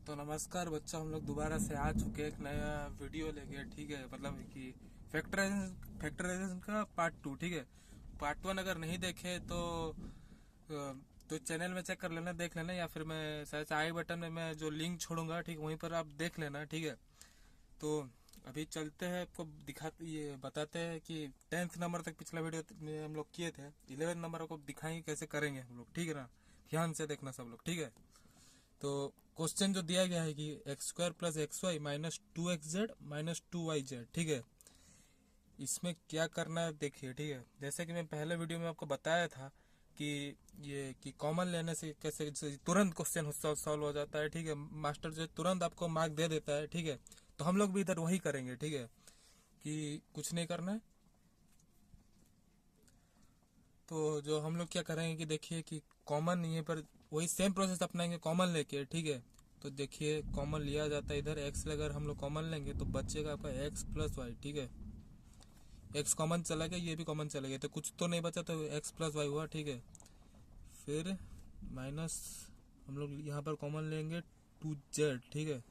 तो नमस्कार बच्चों, हम लोग दोबारा से आ चुके हैं एक नया वीडियो लेके। ठीक है, मतलब कि फैक्टराइजेशन का पार्ट 2। ठीक है, पार्ट 1 अगर नहीं देखे तो चैनल में चेक कर लेना, देख लेना, या फिर मैं शायद आई बटन में मैं जो लिंक छोड़ूंगा, ठीक, वहीं पर आप देख लेना। ठीक है, तो अभी चलते हैं, आपको दिखाते ये बताते हैं कि 10th नंबर तक पिछला वीडियो में हम लोग किए थे। 11th नंबर को दिखाएंगे कैसे करेंगे हम लोग। ठीक है ना, ध्यान से देखना सब लोग। ठीक है, तो क्वेश्चन जो दिया गया है कि x square plus x y minus 2xz minus 2yz। ठीक है, इसमें क्या करना है देखिए। ठीक है, जैसे कि मैं पहले वीडियो में आपको बताया था कि ये कि कॉमन लेने से कैसे तुरंत क्वेश्चन सॉल्व हो जाता है। ठीक है, मास्टर जो तुरंत आपको मार्क दे देता है। ठीक है, तो हम लोग भी इधर वही करेंगे। ठीक है, कि कुछ नहीं करना है। तो जो हम लोग क्या करेंगे कि देखिए कि कॉमन यहीं पर वही सेम प्रोसेस अपनाएंगे कॉमन लेके। ठीक है, तो देखिए कॉमन लिया जाता है इधर एक्स, अगर हम लोग कॉमन लेंगे तो बचेगा आपका एक्स प्लस वाई। ठीक है, एक्स कॉमन चला गया, ये भी कॉमन चला गया, तो कुछ तो नहीं बचा, तो एक्स प्लस वाई हुआ। ठीक है, फिर माइनस हम लोग यहाँ पर कॉमन लेंगे 2z। ठीक है,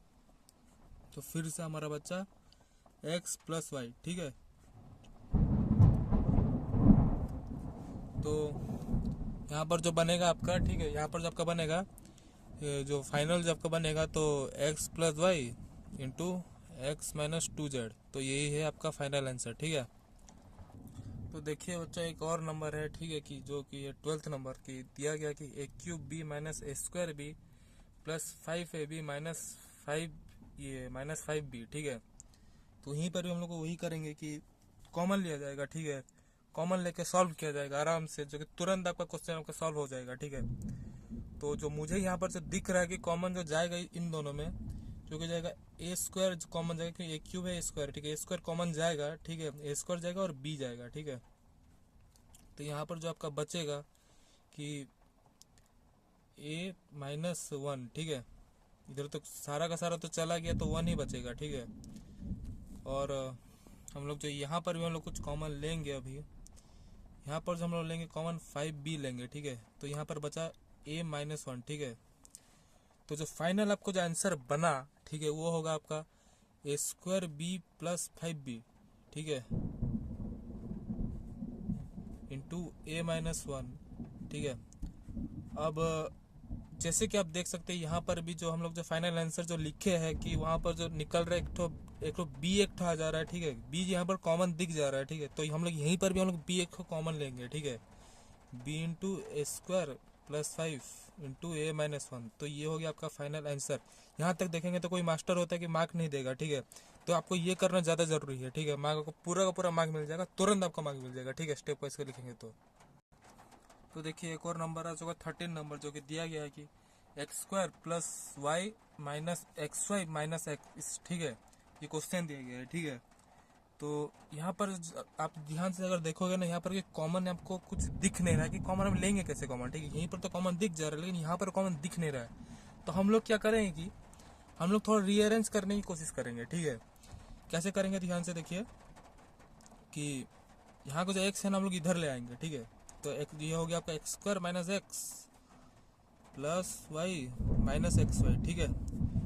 तो फिर से हमारा बच्चा एक्स प्लस वाई। ठीक है, तो यहाँ पर जो बनेगा आपका, ठीक है, यहाँ पर जो आपका बनेगा, जो फाइनल जो आपका बनेगा, तो x plus y into x minus 2z, तो यही है आपका फाइनल आंसर। ठीक है, तो देखिए बच्चों, एक और नंबर है। ठीक है, कि जो कि ये 12th नंबर की दिया गया कि a cube b minus a square b plus 5ab minus 5 ये माइनस 5b। ठीक है, तो यहीं पर भी हम लोग को वही करेंगे कि कॉमन लिया जाएगा। ठीक है, कॉमन लेके सॉल्व किया जाएगा आराम से, जो कि तुरंत आपका क्वेश्चन आपका सॉल्व हो जाएगा। ठीक है, तो जो मुझे यहाँ पर जो दिख रहा है कि कॉमन जो जाएगा इन दोनों में, जो कि जाएगा ए स्क्वायर कॉमन जाएगा, क्योंकि ए क्यूब है ए स्क्वायर। ठीक है, ए स्क्वायर कॉमन जाएगा। ठीक है, ए स्क्वायर जाएगा और बी जाएगा। ठीक है, तो यहाँ पर जो आपका बचेगा कि ए माइनस 1। ठीक है, इधर तो सारा का सारा तो चला गया, तो 1 ही बचेगा। ठीक है, और हम लोग जो यहाँ पर भी हम लोग कुछ कॉमन लेंगे अभी, यहाँ पर जो हम लोग लेंगे कॉमन 5b लेंगे। ठीक है, तो यहाँ पर बचा a माइनस 1। ठीक है, तो जो फाइनल आपको जो आंसर बना, ठीक है, वो होगा आपका ए स्क्वायर बी प्लस 5b। ठीक है, इंटू ए माइनस 1। ठीक है, अब जैसे कि आप देख सकते हैं यहाँ पर भी जो हम लोग जो फाइनल आंसर जो लिखे हैं कि वहाँ पर जो निकल रहा है एक ठो बी एक ठो आ जा रहा है। ठीक है, बी यहाँ पर कॉमन दिख जा रहा है। ठीक है, तो हम लोग यहीं पर भी हम लोग बी एक कॉमन लेंगे। ठीक है, बी इंटू ए स्क्वायर प्लस 5 इंटू ए माइनस 1, तो ये हो गया आपका फाइनल आंसर। यहाँ तक देखेंगे तो कोई मास्टर होता है कि मार्क नहीं देगा। ठीक है, तो आपको ये करना ज़्यादा जरूरी है। ठीक है, मार्क को पूरा का पूरा मार्क मिल जाएगा, तुरंत आपको मार्क मिल जाएगा। ठीक है, स्टेप वाइज कर लिखेंगे तो देखिए एक और नंबर आ चुका 13 नंबर, जो कि दिया गया है कि x square plus y minus x y minus x. ठीक है, ये क्वेश्चन दिया गया है। ठीक है, तो यहाँ पर आप ध्यान से अगर देखोगे ना, यहाँ पर कॉमन आपको कुछ दिख नहीं रहा है कि कॉमन हम लेंगे कैसे कॉमन। ठीक है, यहीं पर तो कॉमन दिख जा रहा है, लेकिन यहाँ पर कॉमन दिख नहीं रहा है। तो हम लोग क्या करेंगे कि हम लोग थोड़ा रीअरेंज करने की कोशिश करेंगे। ठीक है, कैसे करेंगे, ध्यान से देखिए कि यहाँ को जो एक्स है ना, हम लोग इधर ले आएंगे। ठीक है, तो एक ये हो गया आपका x square minus x plus y minus x y. ठीक है,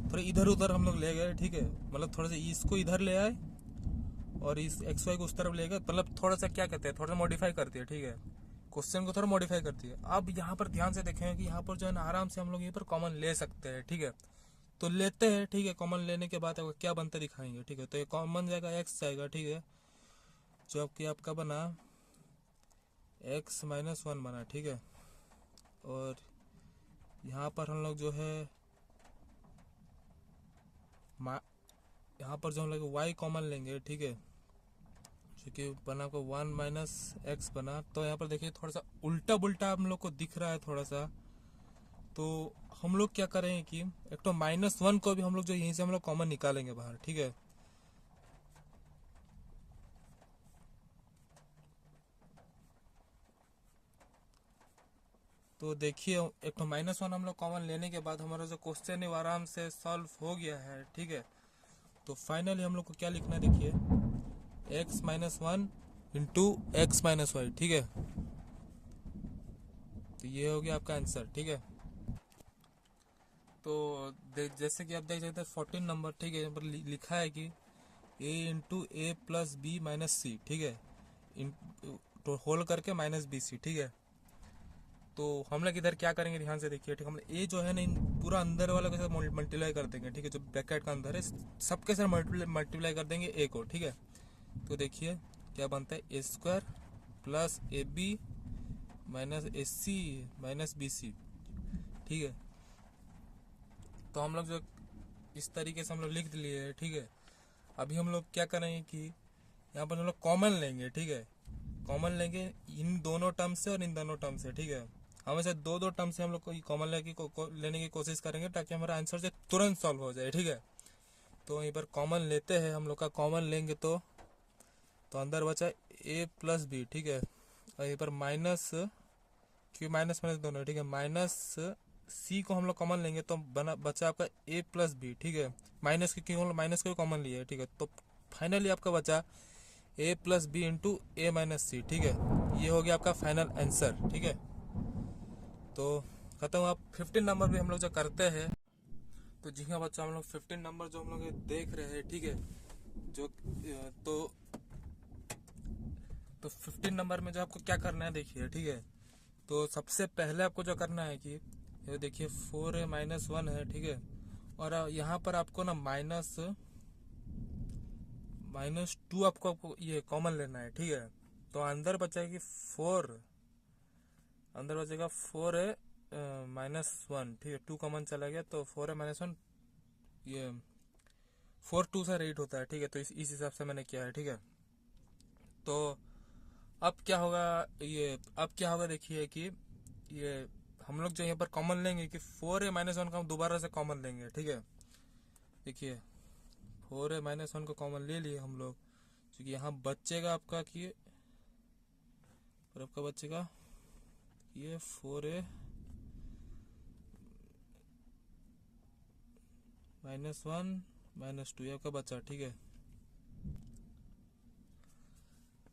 थोड़ा इधर उधर हम लोग ले गए। ठीक है, मतलब थोड़ा सा इसको इधर ले आए और इस एक्स वाई को उस तरफ ले गए, मतलब थोड़ा सा क्या कहते हैं, थोड़ा सा मॉडिफाई करती है। ठीक है, क्वेश्चन को थोड़ा मॉडिफाई करती है। अब यहाँ पर ध्यान से देखेंगे कि यहाँ पर जो है ना, आराम से हम लोग यहाँ पर कॉमन ले सकते हैं। ठीक है, तो लेते हैं। ठीक है, कॉमन लेने के बाद आपको क्या बनता दिखाएंगे। ठीक है, तो ये कॉमन जाएगा एक्स जाएगा। ठीक है, जो आपकी आपका बना एक्स माइनस 1 बना। ठीक है, और यहाँ पर हम लोग जो है यहाँ पर जो हम लोग वाई कॉमन लेंगे। ठीक है, जो कि बना को 1 माइनस एक्स बना, तो यहाँ पर देखिए थोड़ा सा उल्टा पुल्टा हम लोग को दिख रहा है थोड़ा सा। तो हम लोग क्या करेंगे कि एक तो -1 को भी हम लोग जो यहीं से हम लोग कॉमन निकालेंगे बाहर। ठीक है, तो देखिए एक तो -1 हम लोग कॉमन लेने के बाद हमारा जो क्वेश्चन है वो आराम से सॉल्व हो गया है। ठीक है, तो फाइनली हम लोग को क्या लिखना है, देखिए x minus 1 into x minus y. ठीक है, तो ये हो गया आपका आंसर। ठीक है, जैसे कि आप देख सकते हैं 14 नंबर, ठीक है, यहाँ पर लिखा है कि a into a plus b minus c, ठीक है, इन तो होल करके माइनस बी सी, ठीक है। तो हम लोग इधर क्या करेंगे, ध्यान से देखिए, ठीक है, हम लोग ए जो है ना इन पूरा अंदर वाला के साथ मल्टीप्लाई कर देंगे, ठीक है, जो ब्रैकेट का अंदर है सबके साथ मल्टीप्लाई कर देंगे ए को, ठीक है। तो देखिए क्या बनता है, a square plus a b minus a c minus b c, ठीक है। तो हम लोग जो इस तरीके से हम लोग लिख लिए है, ठीक है। अभी हम लोग क्या करेंगे कि यहाँ पर हम लोग कॉमन लेंगे, ठीक है, कॉमन लेंगे इन दोनों टर्म से और इन दोनों टर्म से, ठीक है। हमेशा दो टर्म से हम लोग कॉमन लेने की कोशिश करेंगे ताकि हमारा आंसर जो तुरंत सॉल्व हो जाए, ठीक है। तो यहीं पर कॉमन लेते हैं हम लोग का, कॉमन लेंगे तो अंदर बचा ए प्लस बी, ठीक है, और यहीं पर माइनस, क्योंकि माइनस माइनस दोनों, ठीक है, माइनस सी को हम लोग कॉमन लेंगे तो बचा आपका ए प्लस बी, ठीक है। माइनस की क्यों हम लोग माइनस को भी कॉमन लिए, ठीक है। तो फाइनली आपका बचा ए प्लस बी इंटू ए माइनस सी, ठीक है। ये हो गया आपका फाइनल आंसर, ठीक है। तो खत्म। आप 15 नंबर भी हम लोग जो करते हैं, तो जी हाँ बच्चा, हम लोग 15 नंबर जो हम लोग देख रहे हैं, ठीक है, जो तो 15 नंबर में जो आपको क्या करना है देखिए, ठीक है। तो सबसे पहले आपको जो करना है कि ये देखिए 4a माइनस 1 है, ठीक है, और यहाँ पर आपको ना माइनस 2 आपको ये कॉमन लेना है, ठीक है। तो अंदर बचेगी 4, अंदर बचेगा 4a माइनस 1, ठीक है, 2 कॉमन चला गया तो 4a माइनस 1, ये 4 2 से 8 होता है, ठीक है। तो इस हिसाब से मैंने किया है, ठीक है। तो अब क्या होगा देखिए कि ये हम लोग जो यहाँ पर कॉमन लेंगे कि 4a माइनस 1 का हम दोबारा से कॉमन लेंगे, ठीक है। देखिए 4a माइनस 1 को कॉमन ले लिए हम लोग, क्योंकि यहाँ बचेगा आपका कि और आपका बचेगा ये 4a माइनस 1 माइनस 2 आपका बचा, ठीक है।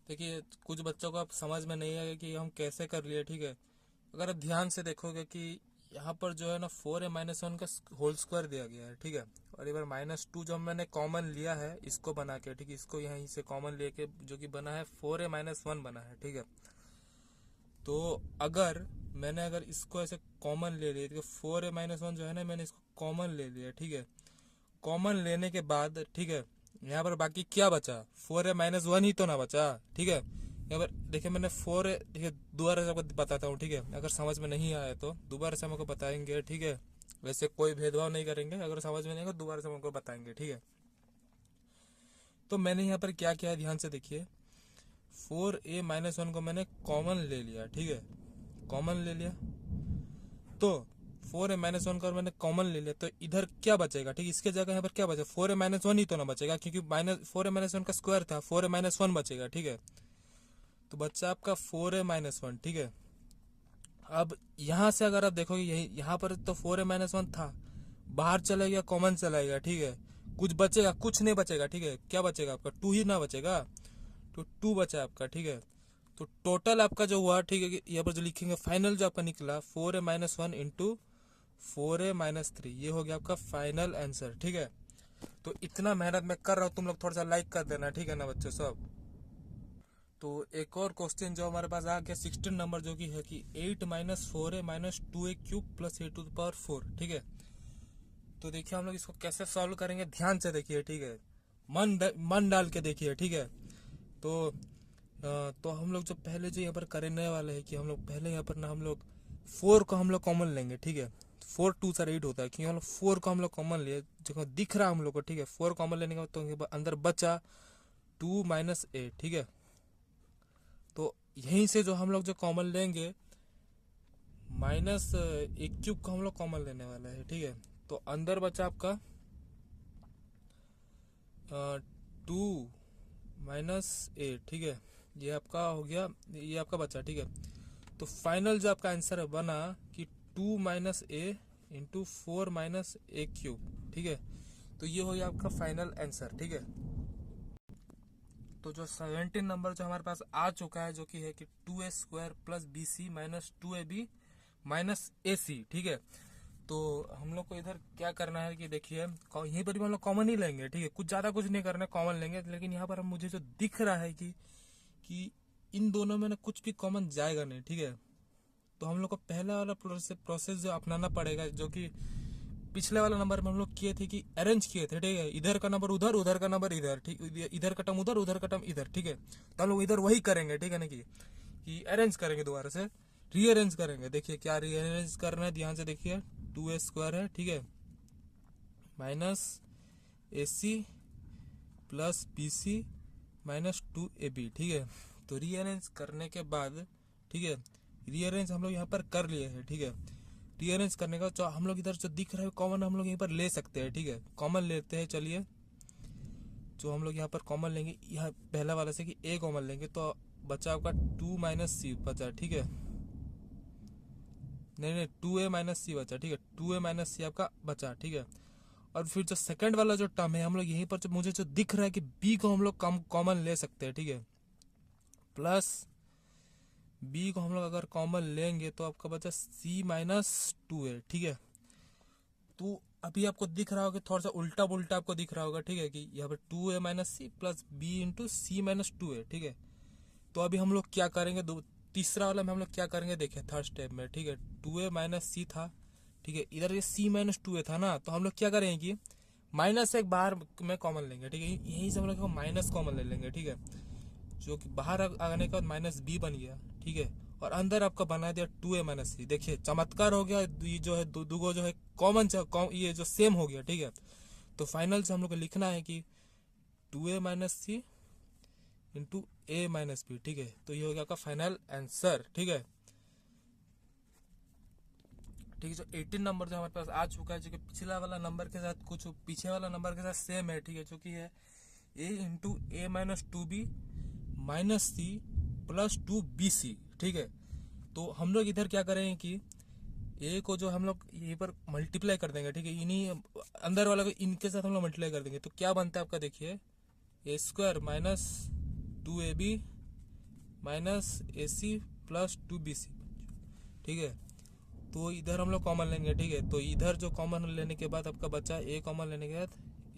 देखिए कुछ बच्चों को आप समझ में नहीं आएगा कि हम कैसे कर लिए, ठीक है। अगर आप ध्यान से देखोगे कि यहाँ पर जो है ना 4a माइनस 1 का होल स्क्वायर दिया गया है, ठीक है, और एक बार माइनस 2 जो मैंने कॉमन लिया है इसको बना के, ठीक है, इसको यहीं से कॉमन लेके जो कि बना है 4a माइनस 1 बना है, ठीक है। तो अगर इसको ऐसे कॉमन ले लिया, तो 4a माइनस 1 जो है ना मैंने इसको कॉमन ले लिया, ठीक है। कॉमन लेने के बाद, ठीक है, यहाँ पर बाकी क्या बचा, 4a माइनस 1 ही तो ना बचा, ठीक है। यहाँ पर देखिए मैंने 4, ठीक है, दोबारा से आपको बताता हूँ, ठीक है। अगर समझ में नहीं आया तो दोबारा से हमको बताएंगे, ठीक है। वैसे कोई भेदभाव नहीं करेंगे, अगर समझ में नहीं आएगा दोबारा से हमको बताएंगे, ठीक है। तो मैंने यहाँ पर क्या किया, ध्यान से देखिए, 4a माइनस 1 को मैंने कॉमन ले लिया, ठीक है, कॉमन ले लिया। तो 4a माइनस 1 का मैंने कॉमन ले लिया, तो इधर क्या बचेगा, ठीक, इसके जगह यहाँ पर क्या बचेगा, 4a माइनस 1 ही तो ना बचेगा, क्योंकि 4a माइनस 1 का स्क्वायर था, 4a माइनस 1 बचेगा, ठीक है। तो बच्चा आपका 4a माइनस 1, ठीक है। अब यहाँ से अगर आप देखोगे यहाँ पर तो 4a माइनस 1 था, बाहर चला गया, कॉमन चला गया, ठीक है, कुछ बचेगा, कुछ नहीं बचेगा, ठीक है। क्या बचेगा आपका 2 ही ना बचेगा, तो 2 बचा आपका, ठीक है। तो टोटल आपका जो हुआ, ठीक है, यहाँ पर जो लिखेंगे फाइनल जो आपका निकला 4a minus 1 into 4a minus 3, ये हो गया आपका फाइनल आंसर, ठीक है। तो इतना मेहनत मैं कर रहा हूँ, तुम लोग थोड़ा सा लाइक कर देना, ठीक है ना बच्चों सब। तो एक और क्वेश्चन जो हमारे पास आ गया 16 नंबर, जो कि है कि 8 minus 4a minus 2a cube plus a to the power 4, ठीक है। तो देखिए हम लोग इसको कैसे सॉल्व करेंगे, ध्यान से देखिए, ठीक है, मन डाल के देखिए, ठीक है। तो हम लोग जो पहले जो यहाँ पर करने वाले हैं कि हम लोग पहले यहाँ पर ना हम लोग 4 को हम लोग कॉमन लेंगे, ठीक है। 4 2 से 8 होता है, क्योंकि हम लोग 4 को हम लोग कॉमन लिए, जो दिख रहा है हम लोग को, ठीक है। 4 कॉमन लेने के बाद तो अंदर बचा 2 माइनस a, ठीक है। तो यहीं से जो हम लोग जो कॉमन लेंगे माइनस a क्यूब को हम लोग कॉमन लेने वाला है, ठीक है। तो अंदर बचा आपका 2 माइनस a, ठीक है, ये आपका हो गया, ये आपका बचा, ठीक है। तो फाइनल जो आपका आंसर है बना कि 2 minus a into 4 minus a cube, ठीक है। तो ये हो गया आपका फाइनल आंसर, ठीक है। तो जो 17 नंबर जो हमारे पास आ चुका है, जो कि है कि 2a square plus bc minus 2ab minus ac, ठीक है। तो हम लोग को इधर क्या करना है कि देखिए यहीं पर भी हम लोग कॉमन ही लेंगे, ठीक है, कुछ ज़्यादा कुछ नहीं करना है, कॉमन लेंगे। लेकिन यहाँ पर मुझे जो दिख रहा है कि इन दोनों में ना कुछ भी कॉमन जाएगा नहीं, ठीक है। तो हम लोग को पहला वाला प्रोसेस जो अपनाना पड़ेगा, जो कि पिछले वाला नंबर में हम लोग किए थे कि अरेंज किए थे, ठीक है, इधर का नंबर उधर, उधर का नंबर इधर, ठीक, इधर का टर्म उधर, उधर का टर्म इधर, ठीक है। तो हम लोग इधर वही करेंगे, ठीक है ना, कि अरेंज करेंगे, दोबारा से रीअरेंज करेंगे। देखिए क्या रीअरेंज करना है, ध्यान से देखिए। 2a² है, ठीक है, minus AC plus BC minus 2AB, ठीक है। तो रीअरेंज करने के बाद, ठीक है, रीअरेंज हम लोग यहाँ पर कर लिए हैं, ठीक है। रीअरेंज करने का जो हम लोग इधर जो दिख रहा है कॉमन हम लोग यहीं पर ले सकते हैं, ठीक है। कॉमन लेते हैं, चलिए। जो हम लोग यहाँ पर कॉमन लेंगे, यहाँ पहला वाला से कि A कॉमन लेंगे, तो बचा आपका 2 - C बचा, ठीक है। नहीं, 2a - C बचा, ठीक है, 2a - C आपका बचा, ठीक है। और फिर जो सेकंड वाला जो टर्म है, हम लोग यहीं पर जो मुझे जो दिख रहा है कि B को हम लोग कॉमन ले सकते हैं, ठीक है, प्लस B को हम लोग अगर कॉमन लेंगे तो आपका बचा C - 2a, ठीक है। तो अभी आपको दिख रहा होगा थोड़ा सा उल्टा पुल्टा आपको दिख रहा होगा, ठीक है, कि यहाँ पर 2a - C plus B × C - 2a, ठीक है। तो अभी हम लोग क्या करेंगे, तीसरा वाला में हम लोग क्या करेंगे, देखिए थर्ड स्टेप में, ठीक है, 2a - C था, ठीक है, इधर ये C - 2a था ना, तो हम लोग क्या करेंगे कि -1 बाहर में कॉमन लेंगे, ठीक है, यहीं से हम लोग माइनस कॉमन ले लेंगे, ठीक है, जो कि बाहर आने के बाद -B बन गया, ठीक है, और अंदर आपका बना दिया 2a - C। देखिए चमत्कार हो गया, ये जो है दुगो जो है कॉमन ये जो सेम हो गया, ठीक है। तो फाइनल से हम लोग को लिखना है कि 2a - C × A - B, ठीक है। तो ये हो गया आपका फाइनल आंसर, ठीक है। ठीक है, जो 18 नंबर जो हमारे पास आ चुका है, जो कि पिछला वाला नंबर के साथ कुछ पीछे वाला नंबर के साथ सेम है, ठीक है, जो कि है A × A - 2B - C plus 2BC, ठीक है। तो हम लोग इधर क्या करेंगे कि A को जो हम लोग यहीं पर मल्टीप्लाई कर देंगे, ठीक है, इन्हीं अंदर वाला को इनके साथ हम लोग मल्टीप्लाई कर देंगे। तो क्या बनता है आपका, देखिए A² - 2AB - AC plus 2BC, ठीक है। तो इधर हम लोग कॉमन लेंगे, ठीक है। तो इधर जो कॉमन लेने के बाद आपका बचा A कॉमन लेने के बाद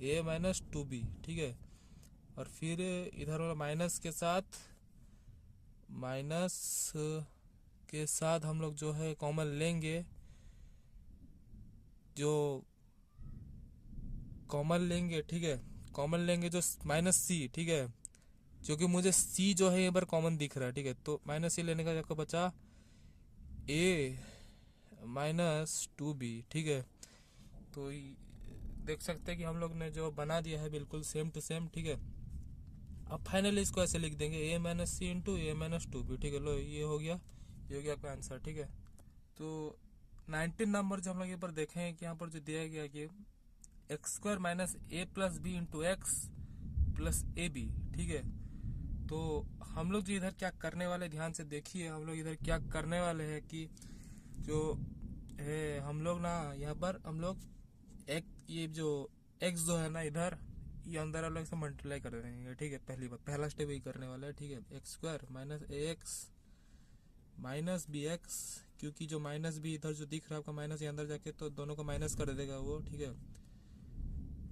A - 2B, ठीक है। और फिर इधर वाला माइनस के साथ हम लोग जो है कॉमन लेंगे, जो कॉमन लेंगे, ठीक है, कॉमन लेंगे जो -C, ठीक है, जो कि मुझे C जो है यहाँ पर कॉमन दिख रहा है, ठीक है। तो -C लेने का आपका बचा A - 2B, ठीक है। तो देख सकते हैं कि हम लोग ने जो बना दिया है बिल्कुल सेम टू सेम, ठीक है। अब फाइनली इसको ऐसे लिख देंगे A - C × A - 2B, ठीक है। लो ये हो गया आपका आंसर, ठीक है। तो 19 नंबर जो हम लोग यहाँ पर देखें कि यहाँ पर जो दिया गया कि x² - A + B × x plus AB, ठीक है। तो हम लोग जो इधर क्या करने वाले, ध्यान से देखिए, हम लोग इधर क्या करने वाले हैं कि जो है हम लोग ना यहाँ पर हम लोग ये जो x जो है ना इधर, ये अंदर हम लोग से मल्टीप्लाई कर देंगे, ठीक है। पहला स्टेप यही करने वाला है, ठीक है। x² - AX - BX, क्योंकि जो -B इधर जो दिख रहा है आपका माइनस, ये अंदर जाके तो दोनों को माइनस कर देगा वो, ठीक है।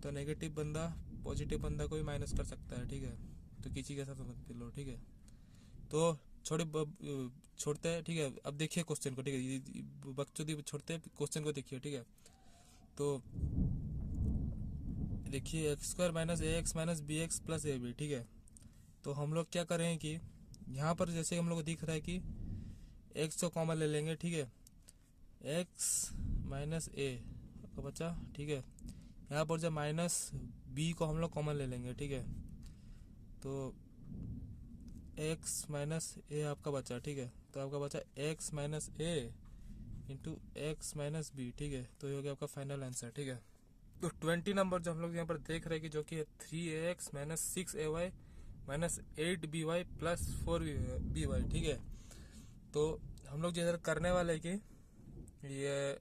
तो नेगेटिव बंदा पॉजिटिव बंदा को भी माइनस कर सकता है, ठीक है। तो किसी के साथ मत लो, ठीक है। तो छोड़ते हैं, ठीक है। अब देखिए क्वेश्चन को, ठीक है, बकचोदी छोड़ते हैं, क्वेश्चन को देखिए, ठीक है। तो देखिए x² - AX - BX plus AB, ठीक है। तो हम लोग क्या करें कि यहाँ पर जैसे हम लोग को दिख रहा है कि x को कॉमन ले लेंगे, ठीक है, x - A का बचा, ठीक है। यहाँ पर जब -B को हम लोग कॉमन ले लेंगे, ठीक है। तो x - A आपका बचा, ठीक है। तो आपका बचा x - A × x - B, ठीक है। तो ये हो गया आपका फाइनल आंसर, ठीक है। तो 20 नंबर जो हम लोग यहाँ पर देख रहे हैं कि जो कि 3AX - 6AY - 8BY plus 4BY, ठीक है। तो हम लोग जो इधर करने वाले हैं कि ये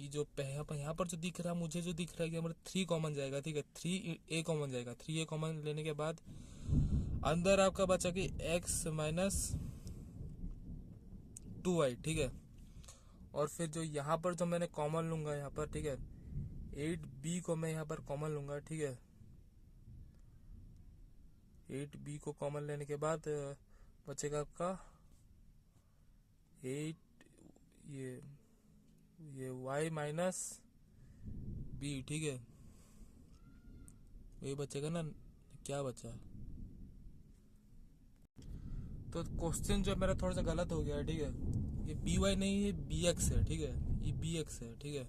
जो यहाँ पर जो दिख रहा है, मुझे जो दिख रहा है कि हमारा 3 कॉमन जाएगा, ठीक है, 3A कॉमन जाएगा। 3A कॉमन लेने के बाद अंदर आपका बचा कि x - 2y, ठीक है। और फिर जो यहाँ पर जो मैंने कॉमन लूंगा यहाँ पर, ठीक है, 8b को मैं यहाँ पर कॉमन लूंगा, ठीक है। 8b को कॉमन लेने के बाद बचेगा आपका 8, ये y माइनस b, ठीक है। ये बचेगा ना, क्या बचा? तो क्वेश्चन जो मेरा थोड़ा सा गलत हो गया है, ठीक है। ये बी वाई नहीं, ये बी एक्स है, ठीक है। ये बी एक्स है, ठीक है।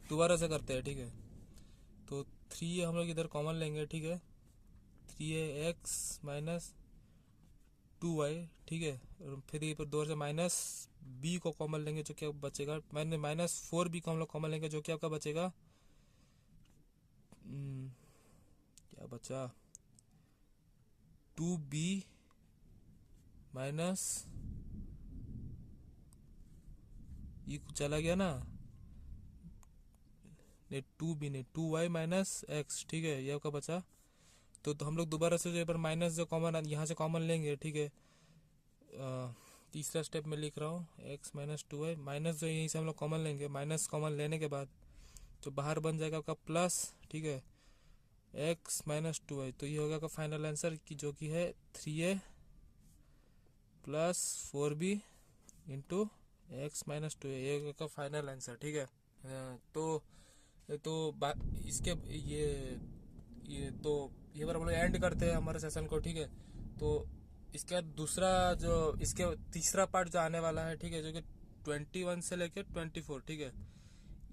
दोबारा से करते हैं, ठीक है। तो 3 हम लोग इधर कॉमन लेंगे, ठीक है। 3x माइनस 2y, ठीक है। और फिर ये पर 2 से माइनस b को कॉमन लेंगे, जो क्या बचेगा, मैंने माइनस 4b को हम लोग कॉमन लेंगे, जो कि आपका बचेगा क्या बचा, 2b माइनस ये चला गया ना, नहीं 2b नहीं, 2y माइनस x, ठीक है। ये आपका बचा। तो हम लोग दोबारा से जो पर माइनस जो कॉमन यहाँ से कॉमन लेंगे, ठीक है। तीसरा स्टेप में लिख रहा हूँ, x माइनस 2y माइनस जो यहीं से हम लोग कॉमन लेंगे, माइनस कॉमन लेने के बाद जो बाहर बन जाएगा आपका प्लस, ठीक है, x माइनस 2y। तो ये होगा आपका फाइनल आंसर की, जो कि है 3a plus 4b into x minus 2a। ये होगा फाइनल आंसर, ठीक है। तो इसके ये बार हम लोग एंड करते हैं हमारे सेशन को, ठीक है। तो इसके बाद दूसरा जो इसके तीसरा पार्ट जो आने वाला है, ठीक है, जो कि 21 से लेके 24, ठीक है,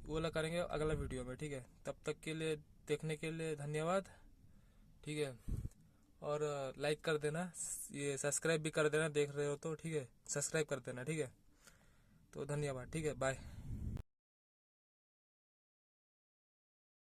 वो वाला करेंगे अगला वीडियो में, ठीक है। तब तक के लिए देखने के लिए धन्यवाद, ठीक है। और लाइक कर देना, ये सब्सक्राइब भी कर देना, देख रहे हो तो, ठीक है, सब्सक्राइब कर देना, ठीक है। तो धन्यवाद, ठीक है, बाय।